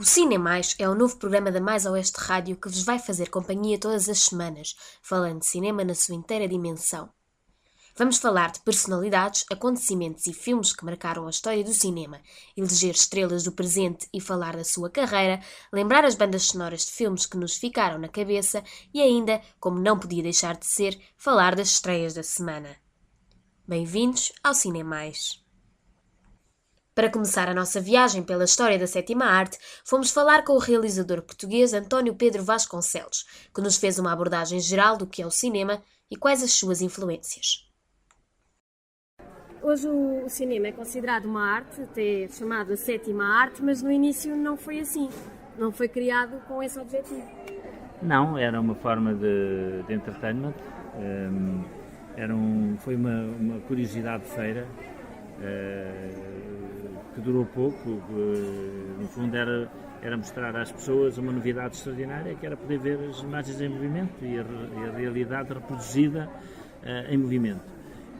O Cine Mais é o novo programa da Mais Oeste Rádio que vos vai fazer companhia todas as semanas, falando de cinema na sua inteira dimensão. Vamos falar de personalidades, acontecimentos e filmes que marcaram a história do cinema, eleger estrelas do presente e falar da sua carreira, lembrar as bandas sonoras de filmes que nos ficaram na cabeça e ainda, como não podia deixar de ser, falar das estreias da semana. Bem-vindos ao Cine Mais. Para começar a nossa viagem pela história da sétima arte, fomos falar com o realizador português António Pedro Vasconcelos, que nos fez uma abordagem geral do que é o cinema e quais as suas influências. Hoje o cinema é considerado uma arte, até chamado a sétima arte, mas no início não foi assim, não foi criado com esse objetivo. Não, era uma forma de entertainment, foi uma curiosidade de feira, que durou pouco. No fundo era mostrar às pessoas uma novidade extraordinária, que era poder ver as imagens em movimento e a realidade reproduzida em movimento.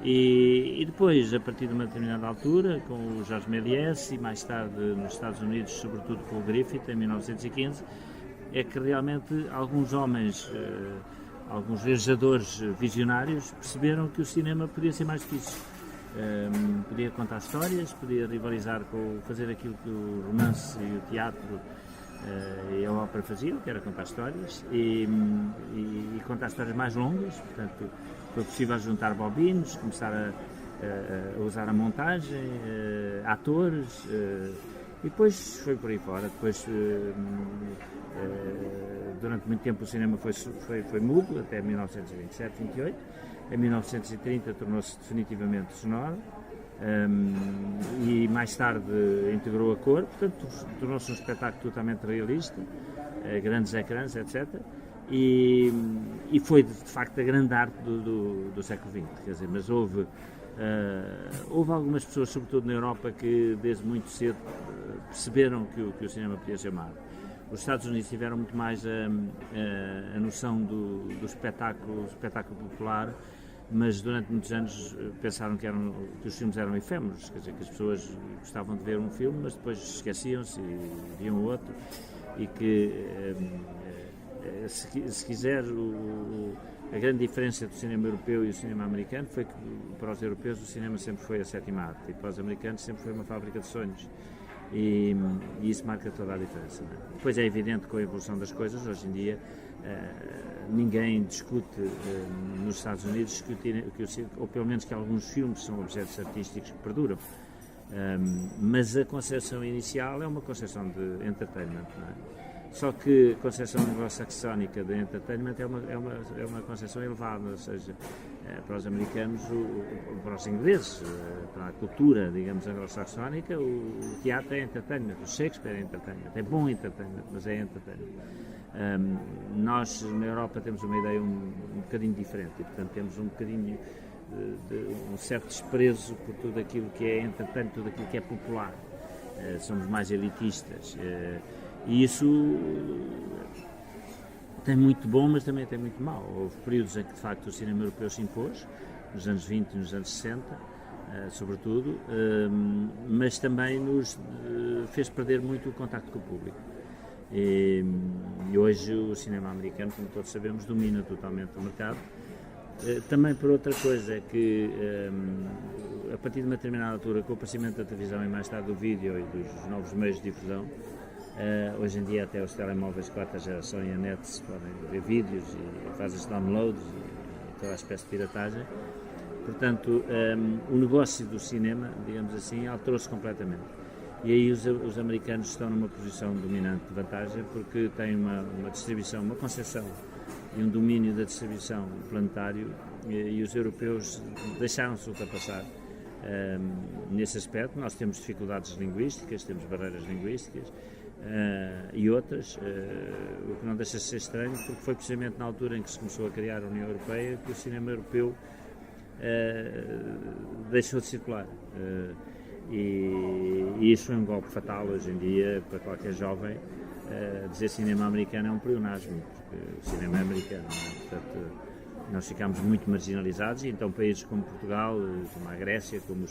E depois, a partir de uma determinada altura, com o Jorge Méliès e mais tarde nos Estados Unidos, sobretudo com o Griffith, em 1915, é que realmente alguns homens, alguns realizadores visionários, perceberam que o cinema podia ser mais difícil. Podia contar histórias, podia rivalizar fazer aquilo que o romance e o teatro e a ópera faziam, que era contar histórias e contar histórias mais longas. Portanto, foi possível juntar bobinos, começar a usar a montagem, atores, e depois foi por aí fora. Depois, durante muito tempo o cinema foi mudo, até 1927, 28. Em 1930 tornou-se definitivamente sonoro, e mais tarde integrou a cor, portanto tornou-se um espetáculo totalmente realista, grandes ecrãs, etc. E foi de facto a grande arte do século XX, quer dizer, mas houve algumas pessoas, sobretudo na Europa, que desde muito cedo perceberam que o cinema podia ser uma arte. Os Estados Unidos tiveram muito mais a noção do espetáculo popular, mas durante muitos anos pensaram que os filmes eram efêmeros, quer dizer, que as pessoas gostavam de ver um filme, mas depois esqueciam-se e viam outro, e que, se quiser, a grande diferença do cinema europeu e o cinema americano foi que, para os europeus, o cinema sempre foi a sétima arte, e para os americanos sempre foi uma fábrica de sonhos. E isso marca toda a diferença, não é? Depois é evidente, com a evolução das coisas, hoje em dia ninguém discute nos Estados Unidos ou pelo menos que alguns filmes são objetos artísticos que perduram, mas a concepção inicial é uma concepção de entertainment, não é? Só que a concepção anglo-saxónica de entertainment é uma concepção elevada, ou seja, para os americanos, para os ingleses, para a cultura, digamos, anglo-saxónica, o teatro é entertainment, o Shakespeare é entertainment, é bom entertainment, mas é entertainment. Nós, na Europa, temos uma ideia um bocadinho diferente e, portanto, temos um bocadinho de um certo desprezo por tudo aquilo que é entertainment, tudo aquilo que é popular. Somos mais elitistas. E isso tem muito bom, mas também tem muito mau. Houve períodos em que, de facto, o cinema europeu se impôs, nos anos 20 e nos anos 60, sobretudo, mas também nos fez perder muito o contacto com o público. E hoje o cinema americano, como todos sabemos, domina totalmente o mercado. Também por outra coisa, que a partir de uma determinada altura, com o aparecimento da televisão e mais tarde do vídeo e dos novos meios de difusão, hoje em dia até os telemóveis de quarta geração e a net se podem ver vídeos e fazem-se downloads e toda a espécie de piratagem. Portanto, o negócio do cinema, digamos assim, alterou-se completamente. E aí os americanos estão numa posição dominante de vantagem, porque têm uma distribuição, uma concepção e um domínio da distribuição planetário, e os europeus deixaram-se ultrapassar nesse aspecto. Nós temos dificuldades linguísticas, temos barreiras linguísticas, e outras, o que não deixa de ser estranho, porque foi precisamente na altura em que se começou a criar a União Europeia que o cinema europeu deixou de circular, e isso foi um golpe fatal hoje em dia para qualquer jovem. Dizer cinema americano é um pleonasmo, porque o cinema é americano, não é? Portanto, nós ficámos muito marginalizados, e então países como Portugal, como a Grécia, como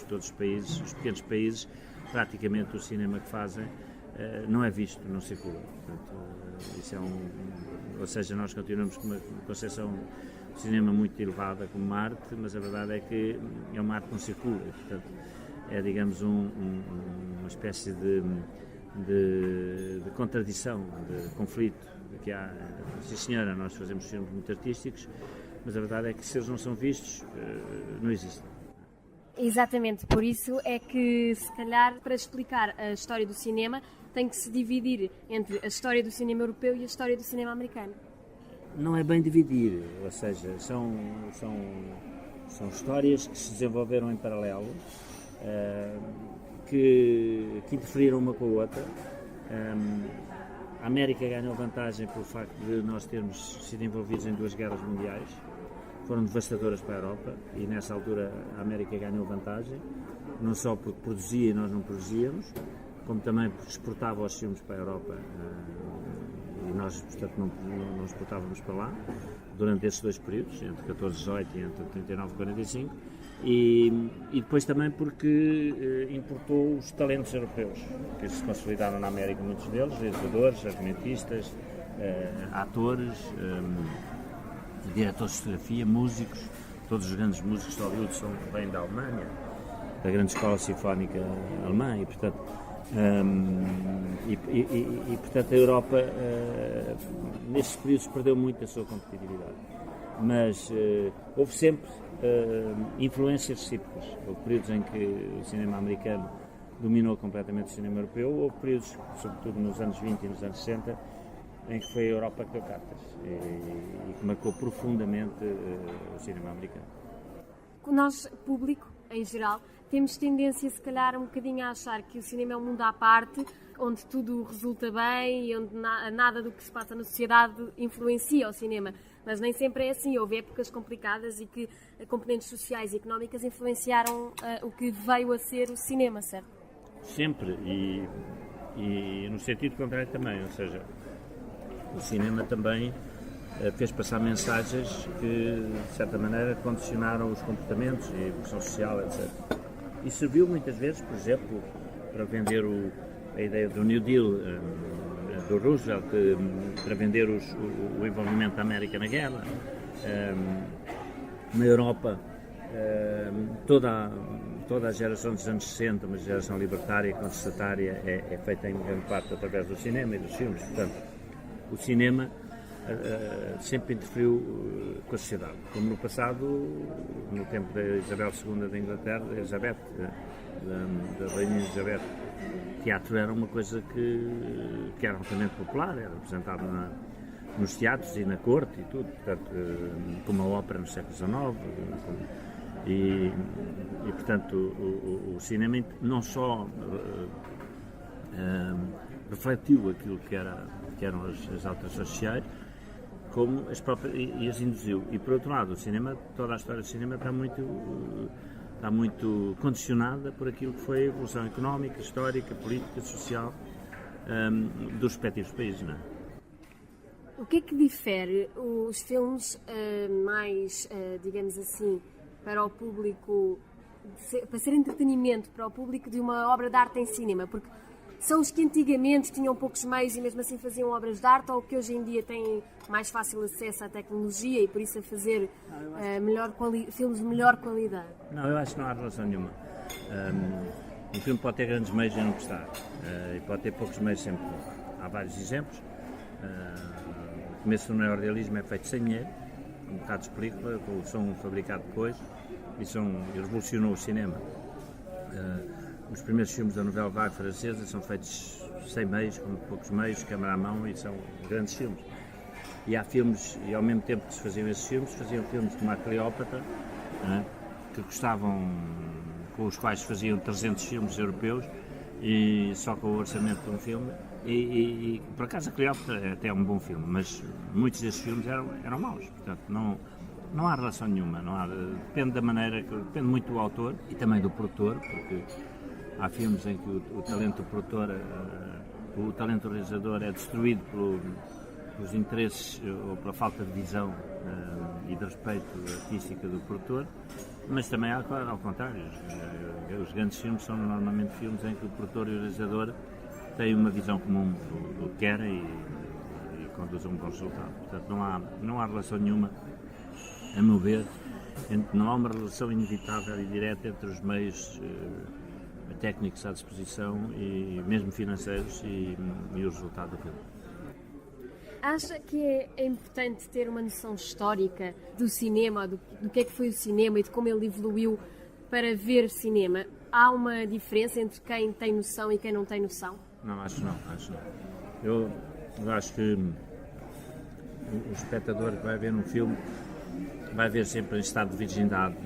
todos os pequenos países, praticamente o cinema que fazem não é visto, não circula. Portanto, isso é ou seja, nós continuamos com uma concepção de cinema muito elevada como arte, mas a verdade é que é uma arte que não circula. Portanto, é, digamos, uma espécie de contradição, de conflito que há. Sim, senhora, nós fazemos filmes muito artísticos, mas a verdade é que se eles não são vistos, não existem. Exatamente, por isso é que, se calhar, para explicar a história do cinema, tem que se dividir entre a história do cinema europeu e a história do cinema americano. Não é bem dividir, ou seja, são histórias que se desenvolveram em paralelo, que interferiram uma com a outra. A América ganhou vantagem pelo facto de nós termos sido envolvidos em 2 guerras mundiais, foram devastadoras para a Europa, e nessa altura a América ganhou vantagem, não só porque produzia e nós não produzíamos, como também porque exportava os filmes para a Europa, e nós, portanto, não exportávamos para lá, durante esses 2 períodos, entre 14 e 18 e entre 39 e 45, e depois também porque importou os talentos europeus, que se consolidaram na América, muitos deles, realizadores, argumentistas, atores, diretores de fotografia, músicos. Todos os grandes músicos de Hollywood vêm da Alemanha, da grande escola sinfónica alemã, e portanto, portanto a Europa nesses períodos perdeu muito a sua competitividade, mas houve sempre influências recíprocas. Houve períodos em que o cinema americano dominou completamente o cinema europeu, houve períodos, sobretudo nos anos 20 e nos anos 60, em que foi a Europa que deu cartas e que marcou profundamente o cinema americano. Nós, público, em geral, temos tendência, se calhar, um bocadinho a achar que o cinema é um mundo à parte, onde tudo resulta bem e onde nada do que se passa na sociedade influencia o cinema. Mas nem sempre é assim. Houve épocas complicadas e que componentes sociais e económicas influenciaram o que veio a ser o cinema, certo? Sempre, e no sentido contrário também, ou seja, o cinema também fez passar mensagens que, de certa maneira, condicionaram os comportamentos e a evolução social, etc. E serviu muitas vezes, por exemplo, para vender a ideia do New Deal do Roosevelt, para vender o envolvimento da América na guerra. Na Europa, toda a geração dos anos 60, uma geração libertária e contestatária, é feita em grande parte através do cinema e dos filmes. Portanto, o cinema sempre interferiu com a sociedade, como no passado, no tempo da Isabel II da Inglaterra, da Rainha Elizabeth. Teatro era uma coisa que era altamente popular, era representado nos teatros e na corte e tudo, portanto, como a ópera no século XIX, e portanto o cinema não só refletiu aquilo que eram as alterações sociais, como as próprias, e as induziu. E por outro lado, o cinema, toda a história do cinema está muito condicionada por aquilo que foi a evolução económica, histórica, política, social dos respectivos países, não é? O que é que difere os filmes mais, digamos assim, para o público, para ser entretenimento para o público, de uma obra de arte em cinema? Porque são os que antigamente tinham poucos meios e mesmo assim faziam obras de arte, ou que hoje em dia têm mais fácil acesso à tecnologia e por isso a fazer filmes de melhor qualidade? Não, eu acho que não há relação nenhuma. Um filme pode ter grandes meios e não prestar, e pode ter poucos meios sempre. Há vários exemplos. O começo do neorrealismo é feito sem dinheiro, um bocado de película, com o som fabricado depois, e revolucionou o cinema. Os primeiros filmes da Nouvelle Vague francesa são feitos sem meios, com poucos meios, câmara à mão, e são grandes filmes. E há filmes, e ao mesmo tempo que se faziam esses filmes, faziam filmes como a Cleópatra, que com os quais faziam 300 filmes europeus, e só com o orçamento de um filme. E por acaso a Cleópatra é até um bom filme, mas muitos desses filmes eram maus, portanto não há relação nenhuma, depende da maneira, depende muito do autor e também do produtor, porque há filmes em que o talento do produtor, o talento do realizador é destruído pelos interesses ou pela falta de visão e de respeito artística do produtor, mas também há, ao contrário, os grandes filmes são normalmente filmes em que o produtor e o realizador têm uma visão comum do que querem e conduzem a um bom resultado. Portanto, não há relação nenhuma, a meu ver, não há uma relação inevitável e direta entre os meios técnicos à disposição e mesmo financeiros e o resultado do filme. Acha que é importante ter uma noção histórica do cinema, do que é que foi o cinema e de como ele evoluiu para ver cinema? Há uma diferença entre quem tem noção e quem não tem noção? Não, acho não. Eu acho que o espectador que vai ver um filme vai ver sempre em estado de virgindade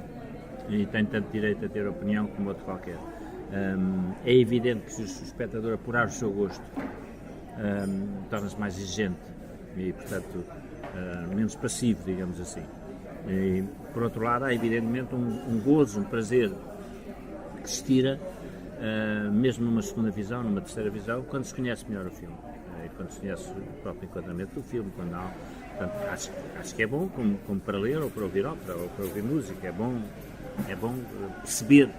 e tem tanto direito a ter opinião como outro qualquer. É evidente que se o espectador apurar o seu gosto, torna-se mais exigente e, portanto, menos passivo, digamos assim. E, por outro lado, há evidentemente um gozo, um prazer que se tira, mesmo numa segunda visão, numa terceira visão, quando se conhece melhor o filme, quando se conhece o próprio enquadramento do filme, quando há. Portanto, acho que é bom, como para ler ou para ouvir ópera ou para ouvir música, é bom perceber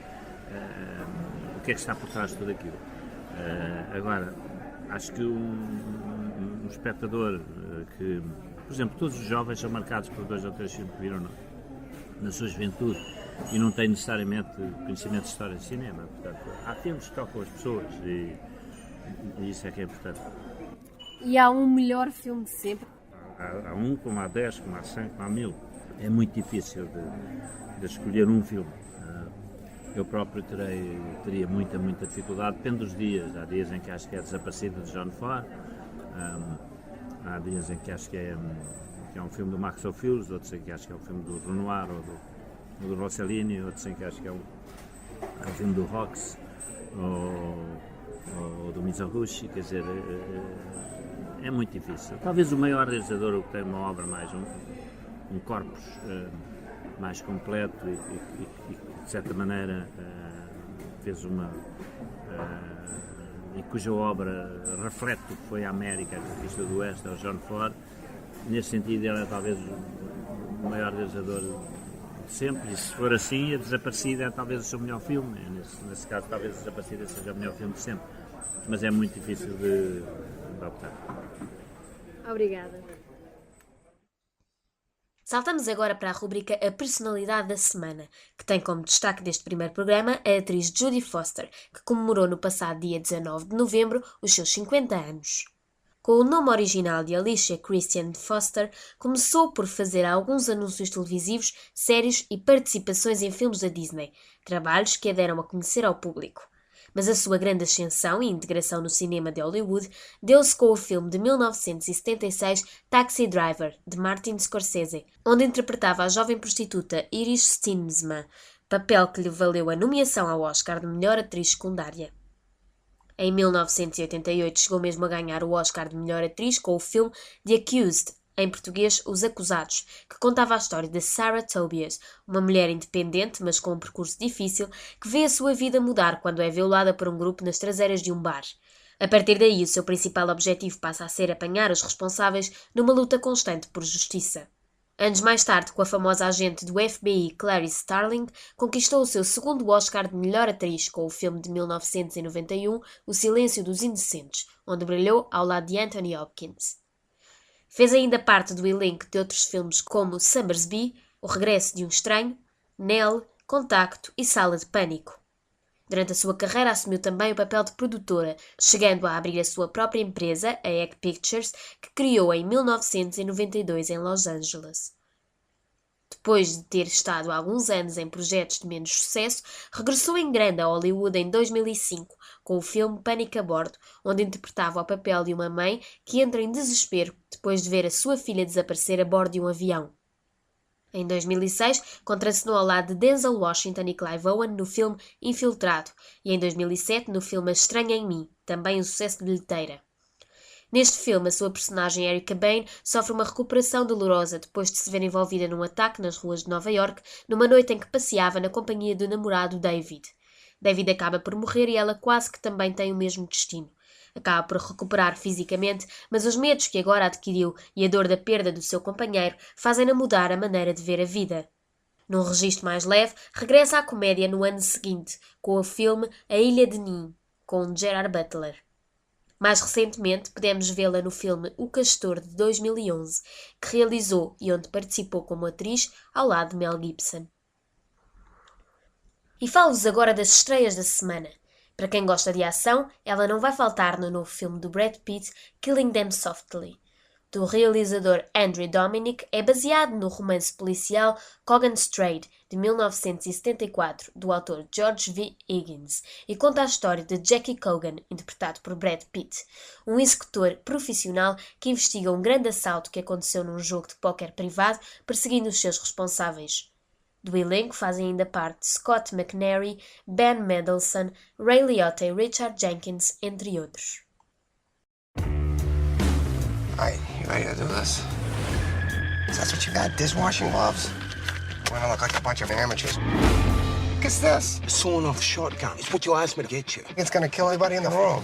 o que é que está por trás de tudo aquilo. Agora, acho que um espectador que, por exemplo, todos os jovens são marcados por 2 ou 3 filmes que viram na sua juventude e não têm necessariamente conhecimento de história de cinema. Portanto, há filmes que tocam as pessoas e isso é que é importante. E há um melhor filme de sempre? Há um, como há 10, como há 100, como há 1000. É muito difícil de escolher um filme. Eu próprio teria muita dificuldade, depende dos dias. Há dias em que acho que é Desaparecido de John Ford, há dias em que acho que é um filme do Max Ophuls, outros em que acho que é um filme do Renoir ou do Rossellini, outros em que acho que é um filme do Rox ou do Mizoguchi, quer dizer, é muito difícil. Talvez o maior realizador, o que tem uma obra mais, um corpus mais completo e de certa maneira fez e cuja obra reflete o que foi a América, a conquista do Oeste, é o John Ford. Nesse sentido, ele é talvez o maior realizador de sempre, e se for assim, A Desaparecida é talvez o seu melhor filme. Nesse caso, talvez A Desaparecida seja o melhor filme de sempre, mas é muito difícil de optar. Obrigada. Saltamos agora para a rubrica A Personalidade da Semana, que tem como destaque deste primeiro programa a atriz Jodie Foster, que comemorou no passado dia 19 de novembro os seus 50 anos. Com o nome original de Alicia Christian Foster, começou por fazer alguns anúncios televisivos, séries e participações em filmes da Disney, trabalhos que a deram a conhecer ao público. Mas a sua grande ascensão e integração no cinema de Hollywood deu-se com o filme de 1976 Taxi Driver, de Martin Scorsese, onde interpretava a jovem prostituta Iris Steensma, papel que lhe valeu a nomeação ao Oscar de melhor atriz secundária. Em 1988 chegou mesmo a ganhar o Oscar de melhor atriz com o filme The Accused, em português Os Acusados, que contava a história de Sarah Tobias, uma mulher independente, mas com um percurso difícil, que vê a sua vida mudar quando é violada por um grupo nas traseiras de um bar. A partir daí, o seu principal objetivo passa a ser apanhar os responsáveis numa luta constante por justiça. Anos mais tarde, com a famosa agente do FBI Clarice Starling, conquistou o seu segundo Oscar de melhor atriz com o filme de 1991 O Silêncio dos Inocentes, onde brilhou ao lado de Anthony Hopkins. Fez ainda parte do elenco de outros filmes como Summersby, O Regresso de um Estranho, Nell, Contacto e Sala de Pânico. Durante a sua carreira assumiu também o papel de produtora, chegando a abrir a sua própria empresa, a Egg Pictures, que criou em 1992 em Los Angeles. Depois de ter estado há alguns anos em projetos de menos sucesso, regressou em grande a Hollywood em 2005, com o filme Pânico a Bordo, onde interpretava o papel de uma mãe que entra em desespero depois de ver a sua filha desaparecer a bordo de um avião. Em 2006, contracenou ao lado de Denzel Washington e Clive Owen no filme Infiltrado, e em 2007 no filme A Estranha em Mim, também um sucesso de bilheteira. Neste filme, a sua personagem Erica Bane sofre uma recuperação dolorosa depois de se ver envolvida num ataque nas ruas de Nova York, numa noite em que passeava na companhia do namorado David. David acaba por morrer e ela quase que também tem o mesmo destino. Acaba por recuperar fisicamente, mas os medos que agora adquiriu e a dor da perda do seu companheiro fazem-na mudar a maneira de ver a vida. Num registro mais leve, regressa à comédia no ano seguinte, com o filme A Ilha de Nin, com Gerard Butler. Mais recentemente, pudemos vê-la no filme O Castor, de 2011, que realizou e onde participou como atriz ao lado de Mel Gibson. E falo-vos agora das estreias da semana. Para quem gosta de ação, ela não vai faltar no novo filme do Brad Pitt, Killing Them Softly. Do realizador Andrew Dominik, é baseado no romance policial Cogan's Trade, de 1974, do autor George V. Higgins, e conta a história de Jackie Cogan, interpretado por Brad Pitt, um executor profissional que investiga um grande assalto que aconteceu num jogo de póquer privado, perseguindo os seus responsáveis. Do elenco fazem ainda parte Scott McNairy, Ben Mendelsohn, Ray Liotta e Richard Jenkins, entre outros. Alright, you ready to do this? That's what you got, dishwashing gloves? We're gonna look like a bunch of amateurs. What's this? A sawn-off shotgun. It's what you asked me to get you. It's gonna kill everybody in the room.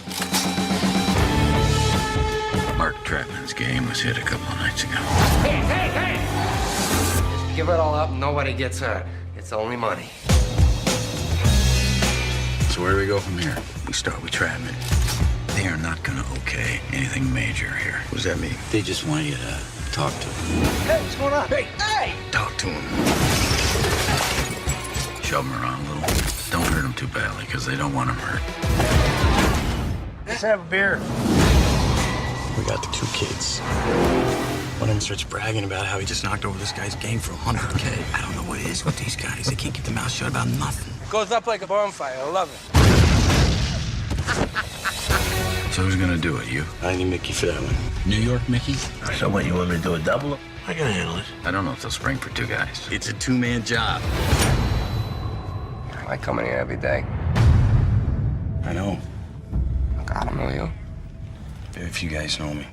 Mark Trapman's game was hit a couple of nights ago. Hey! Just give it all up and nobody gets hurt. It's only money. So where do we go from here? We start with Trapman. They are not gonna okay anything major here. What does that mean? They just want you to talk to them. Hey, what's going on? Hey! Talk to them. Shove them around a little. Don't hurt them too badly, because they don't want them hurt. Let's have a beer. We got the two kids. One of them starts bragging about how he just knocked over this guy's game for $100K. I don't know what it is with these guys. They can't keep their mouth shut about nothing. Goes up like a bonfire. I love it. So who's gonna do it? You? I need Mickey for that one. New York, Mickey? So what, you want me to do a double? I can handle it. I don't know if they'll spring for two guys. It's a two-man job. I come in here every day. I know. God, I know you. Very few guys know me.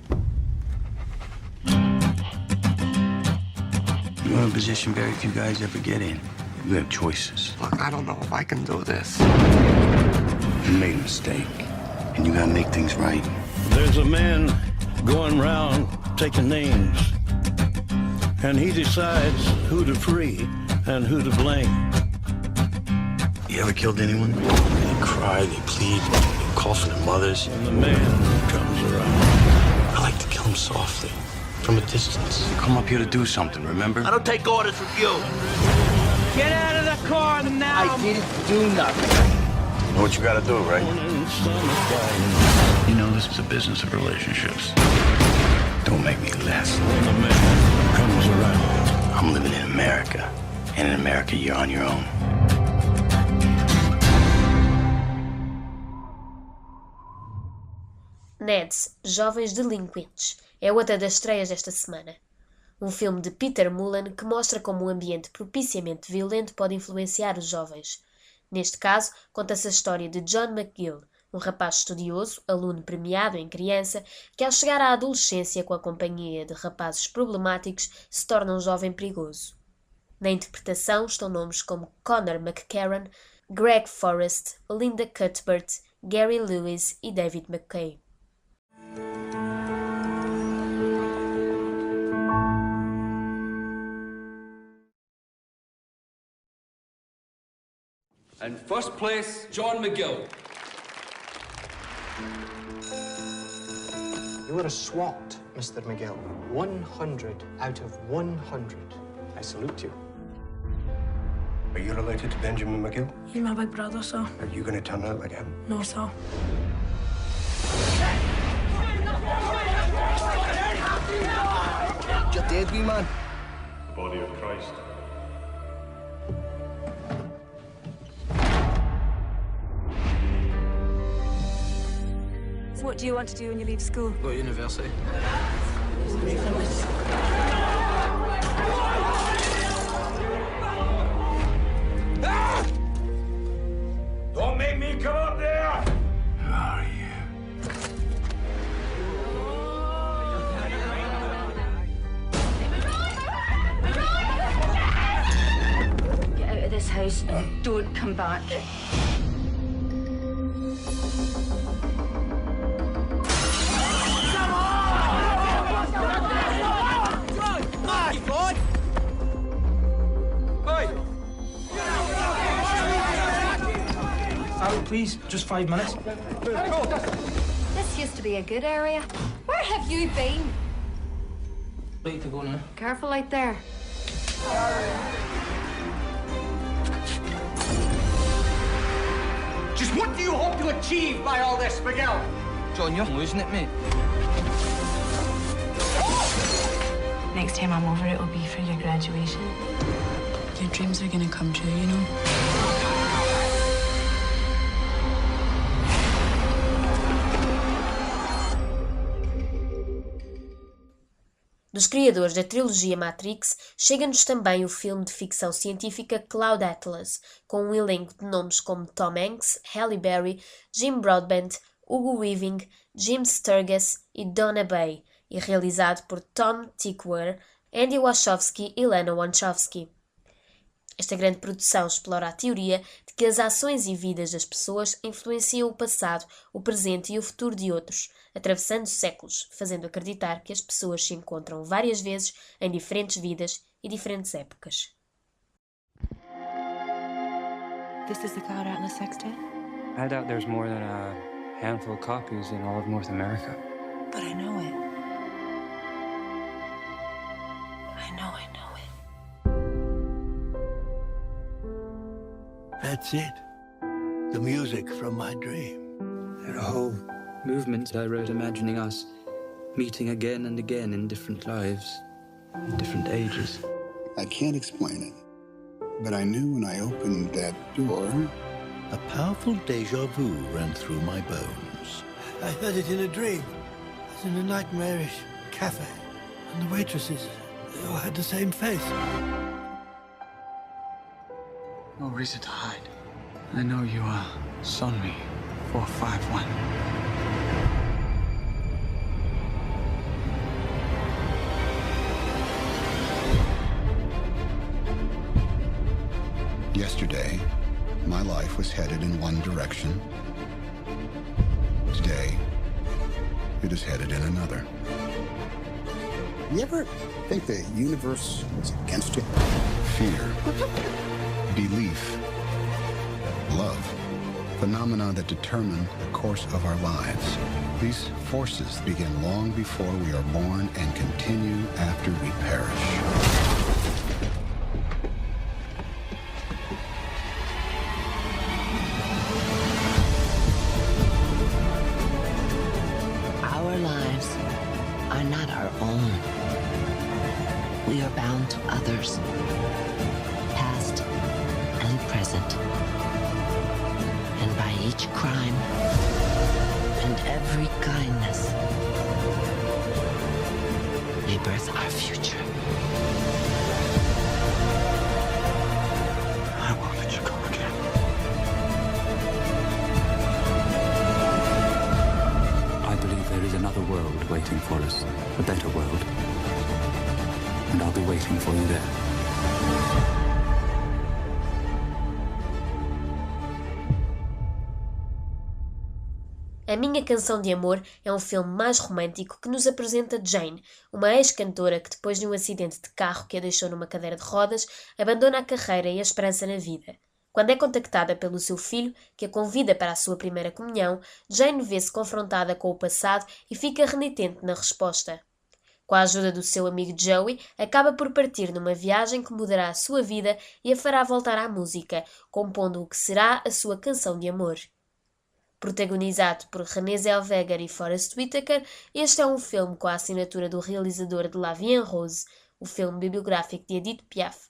You're in a position very few guys ever get in. You have choices. Look, I don't know if I can do this. You made a mistake, and you gotta make things right. There's a man going round taking names, and he decides who to free and who to blame. You ever killed anyone? They cry, they plead, they call for their mothers. And the man comes around. I like to kill them softly, from a distance. Come up here to do something, remember? I don't take orders from you. Get out of the car now! I didn't do nothing. You know what you gotta do, right? You know, this is a business of relationships. Don't make me less. When the man comes around. I'm living in America, and in America, you're on your own. Ned's Jovens Delinquentes é outra das estreias desta semana. Um filme de Peter Mullan que mostra como um ambiente propiciamente violento pode influenciar os jovens. Neste caso, conta-se a história de John McGill, um rapaz estudioso, aluno premiado em criança, que ao chegar à adolescência com a companhia de rapazes problemáticos, se torna um jovem perigoso. Na interpretação estão nomes como Connor McCarran, Greg Forrest, Linda Cuthbert, Gary Lewis e David McKay. And first place, John McGill. You were a SWAT, Mr. McGill. 100 out of 100. I salute you. Are you related to Benjamin McGill? He's my big brother, sir. Are you gonna turn out like him? No, sir. You're dead, wee man. The body of Christ. So what do you want to do when you leave school? Go to university. Don't make me come up there! Who are you? Get out of this house and don't come back. Please, just 5 minutes. This used to be a good area. Where have you been? Way to go now. Careful out there. Just what do you hope to achieve by all this, Miguel? John, you're losing it, mate. Next time I'm over, it'll be for your graduation. Your dreams are gonna come true, you know? Dos criadores da trilogia Matrix, chega-nos também o filme de ficção científica Cloud Atlas, com um elenco de nomes como Tom Hanks, Halle Berry, Jim Broadbent, Hugo Weaving, Jim Sturgess e Donna Bay, e realizado por Tom Tykwer, Andy Wachowski e Lana Wachowski. Esta grande produção explora a teoria de que as ações e vidas das pessoas influenciam o passado, o presente e o futuro de outros, atravessando séculos, fazendo acreditar que as pessoas se encontram várias vezes em diferentes vidas e diferentes épocas. This is the Cloud Atlas Sextet? I doubt there's more than a handful of copies in all of North America. But I know it. I know it. That's it. The music from my dream. There are whole movements I wrote imagining us meeting again and again in different lives, in different ages. I can't explain it, but I knew when I opened that door. A powerful deja vu ran through my bones. I heard it in a dream. I was in a nightmarish cafe, and the waitresses, they all had the same face. No reason to hide. I know you are Sonmi 451. Yesterday, my life was headed in one direction. Today, it is headed in another. You ever think the universe was against you? Fear. Belief, love, phenomena that determine the course of our lives. These forces begin long before we are born and continue after we perish. Our lives are not our own. We are bound to others. Present. And by each crime and every kindness, we birth our future. I won't let you go again. I believe there is another world waiting for us, a better world. And I'll be waiting for you there. A Minha Canção de Amor é um filme mais romântico que nos apresenta Jane, uma ex-cantora que depois de um acidente de carro que a deixou numa cadeira de rodas, abandona a carreira e a esperança na vida. Quando é contactada pelo seu filho, que a convida para a sua primeira comunhão, Jane vê-se confrontada com o passado e fica renitente na resposta. Com a ajuda do seu amigo Joey, acaba por partir numa viagem que mudará a sua vida e a fará voltar à música, compondo o que será a sua canção de amor. Protagonizado por Renée Zellweger e Forest Whitaker, este é um filme com a assinatura do realizador de La Vie en Rose, o filme bibliográfico de Edith Piaf.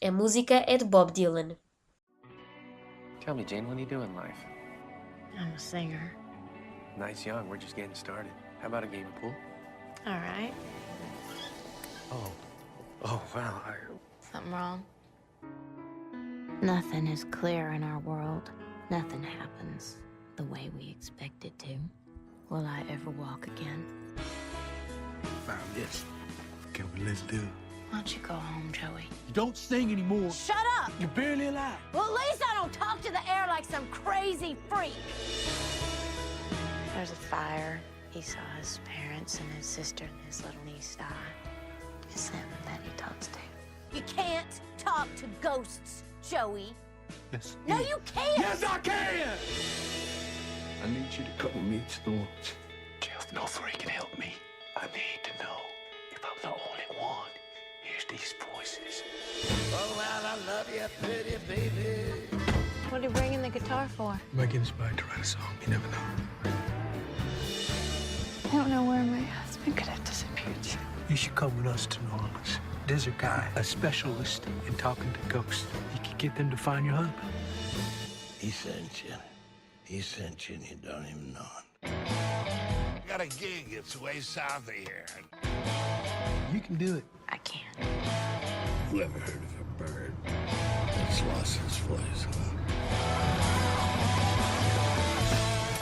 A música é de Bob Dylan. Tell me, Jane, what do you do in life? I'm a singer. Nice young, we're just getting started. How about a game of pool? All right. Oh, wow. Something wrong? Nothing is clear in our world. Nothing happens the way we expect it to. Will I ever walk again? Found this. Can we let's do? Why don't you go home, Joey? You don't sing anymore. Shut up! You're barely alive. Well, at least I don't talk to the air like some crazy freak. There's a fire. He saw his parents and his sister and his little niece die. It's him that he talks to. You can't talk to ghosts, Joey. Yes. No, you can't! Yes, I can! I need you to come with me to the woods. I need to know if I'm the only one. Here's these voices. Oh, well, I love you, pretty baby. What are you bringing the guitar for? Might get inspired to write a song. You never know. I don't know where my husband could have disappeared to. You should come with us to New Orleans. There's a guy, a specialist in talking to ghosts. You can get them to find your husband. He sent you. He sent you and you don't even know it. I got a gig. It's way south of here. You can do it. I can't. You ever heard of a bird that's lost its voice, huh?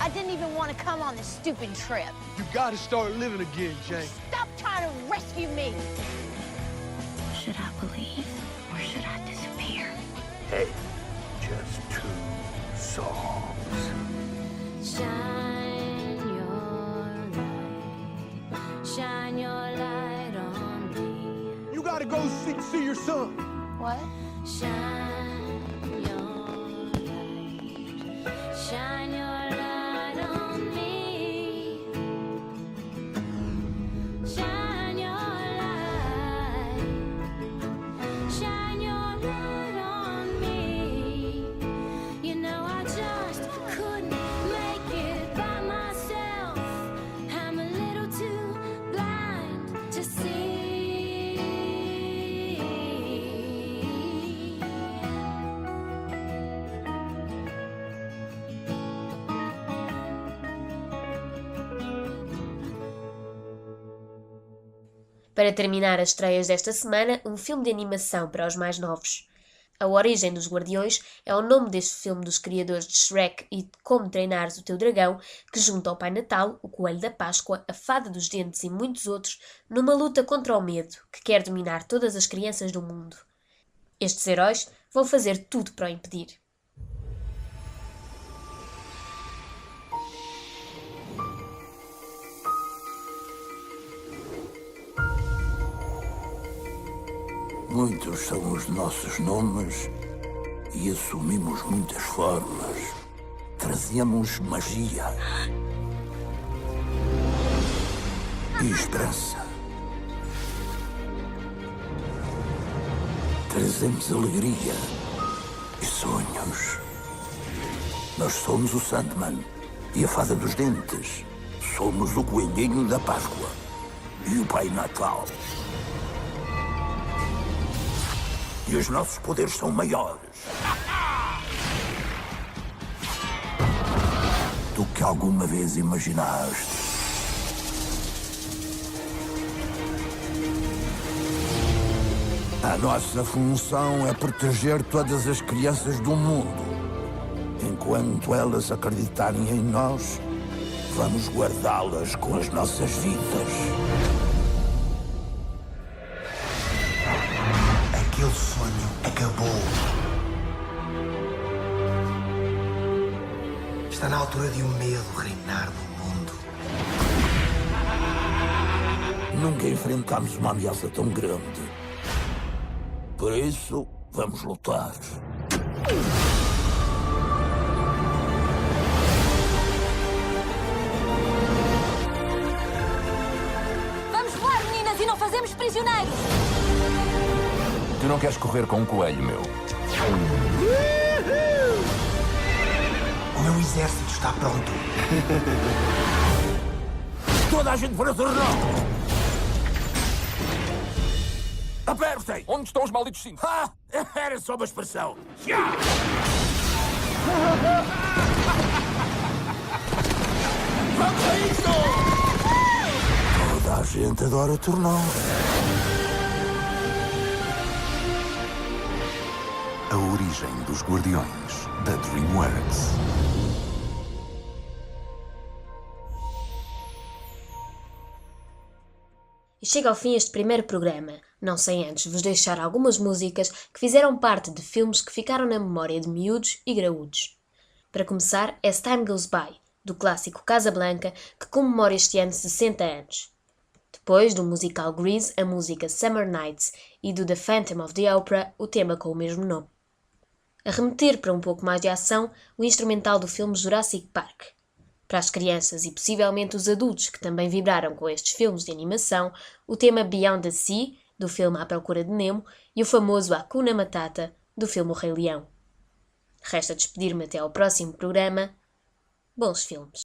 I didn't even want to come on this stupid trip. You gotta start living again, Jane. Stop trying to rescue me. Should I believe or should I disappear? Hey, just 2 songs. Shine your light on me. You gotta go see your son. What? Shine your light on me. Shine your light on me. You know I just couldn't make it by myself. I'm a little too blind to see. Para terminar as estreias desta semana, um filme de animação para os mais novos. A Origem dos Guardiões é o nome deste filme dos criadores de Shrek e de Como Treinares o Teu Dragão, que junta ao Pai Natal, o Coelho da Páscoa, a Fada dos Dentes e muitos outros, numa luta contra o medo, que quer dominar todas as crianças do mundo. Estes heróis vão fazer tudo para o impedir. Muitos são os nossos nomes e assumimos muitas formas. Trazemos magia e esperança. Trazemos alegria e sonhos. Nós somos o Sandman e a Fada dos Dentes. Somos o Coelhinho da Páscoa e o Pai Natal. E os nossos poderes são maiores do que alguma vez imaginaste. A nossa função é proteger todas as crianças do mundo. Enquanto elas acreditarem em nós, vamos guardá-las com as nossas vidas. Aquele sonho acabou. Está na altura de o medo reinar no mundo. Nunca enfrentámos uma ameaça tão grande. Por isso, vamos lutar. Vamos voar, meninas, e não fazemos prisioneiros. Tu não queres correr com um coelho, meu? O meu exército está pronto. Toda a gente para o jornal! Apertem! Onde estão os malditos cintos? Ah! Era só uma expressão. Já! Vamos a isto! Toda a gente adora o tornão. A Origem dos Guardiões, da DreamWorks. E chega ao fim este primeiro programa, não sem antes vos deixar algumas músicas que fizeram parte de filmes que ficaram na memória de miúdos e graúdos. Para começar, As Time Goes By, do clássico Casablanca, que comemora este ano 60 anos. Depois, do musical Grease, a música Summer Nights e do The Phantom of the Opera, o tema com o mesmo nome. A remeter para um pouco mais de ação, o instrumental do filme Jurassic Park. Para as crianças e possivelmente os adultos que também vibraram com estes filmes de animação, o tema Beyond the Sea, do filme À Procura de Nemo, e o famoso Hakuna Matata, do filme O Rei Leão. Resta despedir-me até ao próximo programa. Bons filmes!